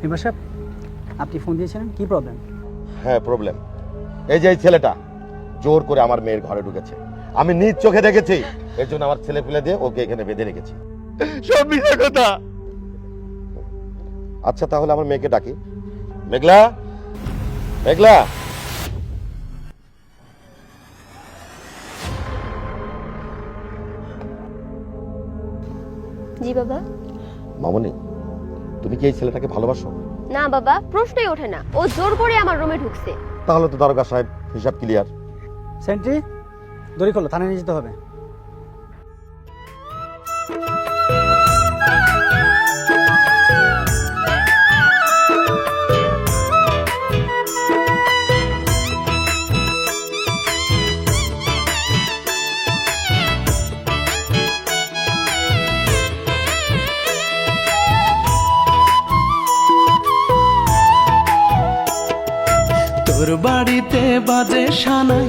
Member সাহেব, আপনি phone দিয়েছিলেন, কি প্রবলেম? হ্যাঁ প্রবলেম। এই যে এই ছেলেটা জোর করে আমার মেয়ের ঘরে ঢুকেছে, আমি নিজ চোখে দেখেছি। এর জন্য আমার ছেলে ফেলে দিয়ে ওকে এখানে বেঁধে রেখেছি। সব মিথ্যা কথা। আচ্ছা তাহলে আমার মেয়েকে ডাকি। মেঘলা, মেঘলা। জি বাবা। মামনি, তুমি কি এই ছেলেটাকে ভালোবাসো? না বাবা, প্রশ্নই ওঠে না। ও জোর করে আমার রুমে ঢুকছে। তাহলে তো দারোগা সাহেব হিসাব ক্লিয়ার। সেন্ট্রি, দড়ি খোলো, থানায় নিয়ে যেতে হবে। তোর বাড়িতে বাজে সানাই,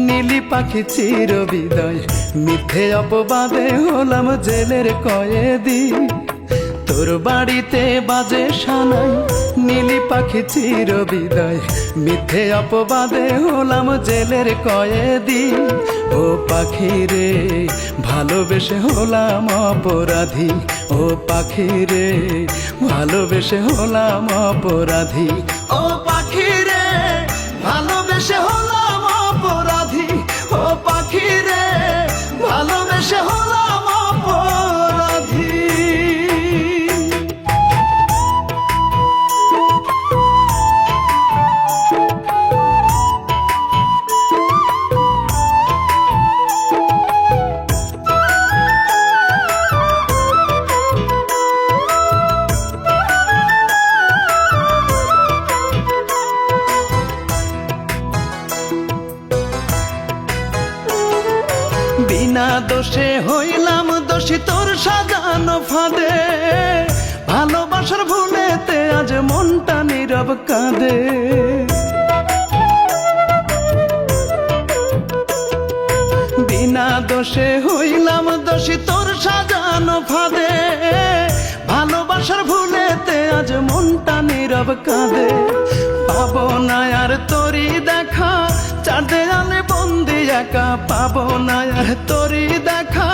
নীলি পাখি চির বিদায়, মিথ্যে অপবাদে হলাম জেলের কয়েদি। তোর বাড়িতে বাজে সানাই, নীলি পাখি চির বিদায়, মিথ্যে অপবাদে হলাম জেলের কয়েদি। ও পাখি রে ভালোবেসে হলাম অপরাধী, ও পাখি রে ভালোবেসে হলাম অপরাধী। ও পাখি রে ভালোবেসে হলাম অপরাধী, ও পাখি রে ভালোবেসে হলাম অপরাধী। বিনা দোষে হইলাম দোষী তোর সাজানো ফাঁদে, ভালোবাসার ভুলেতে আজ মনটা নীরব কাঁদে। বিনা দোষে হইলাম দোষী তোর সাজানো ফাঁদে, ভালোবাসার ভুলেতে আজ মনটা নীরব কাঁদে। পাবো না আর তোরি দেখা, চার দেয়ালে বন্দি একা, পাবো না আর তোরি দেখা,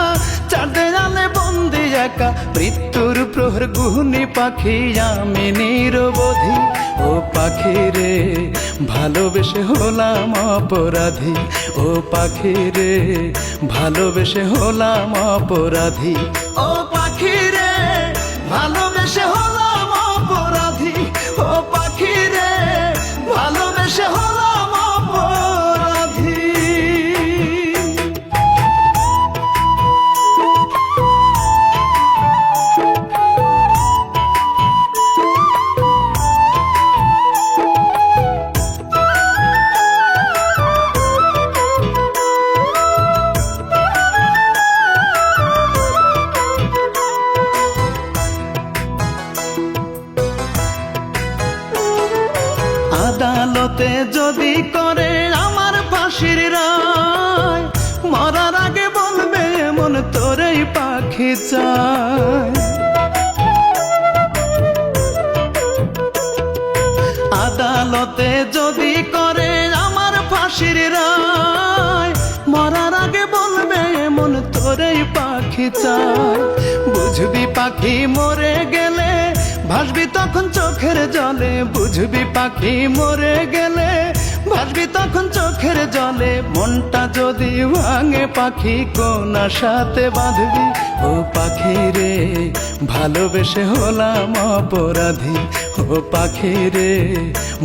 চার দেয়ালে বন্দি একা। মৃত্যুর প্রহর গুহনি পাখি আমি নিরবধি, ও পাখি রে ভালোবেসে হলাম অপরাধী, ও পাখি রে ভালোবেসে হলাম অপরাধী। ও পাখি রে ভালোবেসে হলাম অপরাধী, ও পাখি রে ভালোবেসে হলাম অপরাধী। আদালতে যদি করে আমার ফাঁসির রায়, মরার আগে বলবে এমন তোরেই পাখি চায়। আদালতে যদি করে আমার ফাঁসির রায়, মরার আগে বলবে এমন তোরেই পাখি চায়। বুঝবি পাখি মরে গেলে ভাসবি তখন চোখের জলে, বুঝবি পাখি মরে গেলে ভাসবি তখন চোখের জলে। মনটা যদি ভাঙে পাখি কোন আশাতে বাঁধবি, ও পাখি রে ভালোবেসে হলাম অপরাধী, ও পাখি রে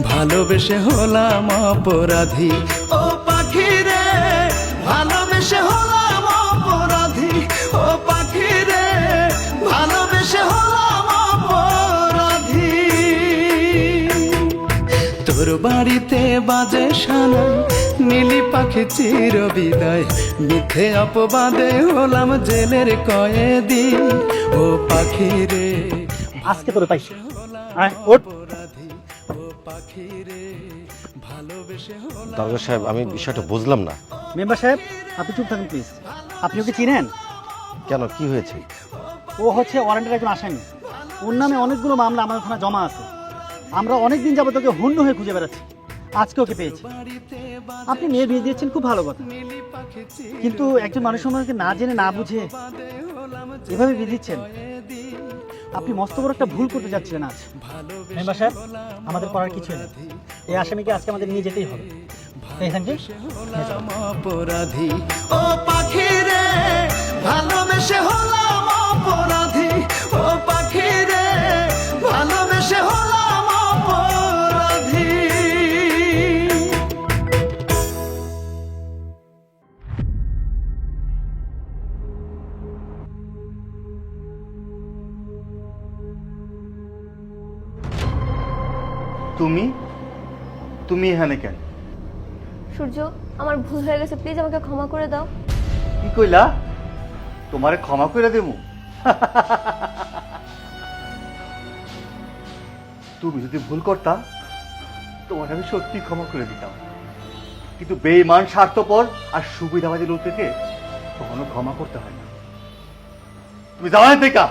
ভালোবেসে হলাম অপরাধী। ও পাখি রে ভালোবেসে হলাম অপরাধী, ও পাখি রে ভালোবেসে হলাম অপরাধী। তোর বাড়িতে বাজে সানাই, নীলি পাখি চির বিদায়, মিথ্যে অপবাদে হলাম জেলের কয়েদি। ও পাখি রে আজকে তোরে পাইছি, আয় ওঠ। ও পাখি রে ভালোবেসে হলাম। দারোগা সাহেব, আমি বিষয়টা বুঝলাম না। মেম্বার সাহেব, আপনি চুপ থাকুন প্লিজ। আপনি ওকে চিনেন? কেন, কি হয়েছে? ও হচ্ছে ওয়ারেন্টের একজন আসামি। ওর নামে অনেকগুলো মামলা আমাদের থানায় জমা আছে। আমরা অনেক দিন যাবত ওকে হন্য হয়ে খুঁজে বেড়াচ্ছি, আজকে ওকে পেয়েছি। আপনি মেয়ে বিয়ে দিয়েছেন, খুব ভালো কথা, কিন্তু একজন মানুষ আমাকে না জেনে না বুঝে এভাবে বিয়ে দিচ্ছেন, আপনি মস্ত বড় একটা ভুল করতে যাচ্ছিলেন আজ। মেম্বার সাহেব, আমাদের করার কিছুই নেই, এই আসামিকে আজকে আমাদের নিয়ে যেতেই হবে। এখান থেকে অপরাধী ও পাখি রে, ভালোবেসে হলাম অপরাধী ও পাখি রে, ভালোবেসে হলাম অপরাধী। তুমি এখানে কেন? সূর্য, আমার ভুল হয়ে গেছে, প্লিজ আমাকে ক্ষমা করে দাও। কি কইলা? তোমারে ক্ষমা করে দেবো? তুমি যদি ভুল করতা তোমার আমি সত্যি ক্ষমা করে দিতাম, কিন্তু বেঈমান, স্বার্থপর আর সুবিধাবাদী লোক থেকে কখনো ক্ষমা করতে হয় না। তুমি যাও না থেকে।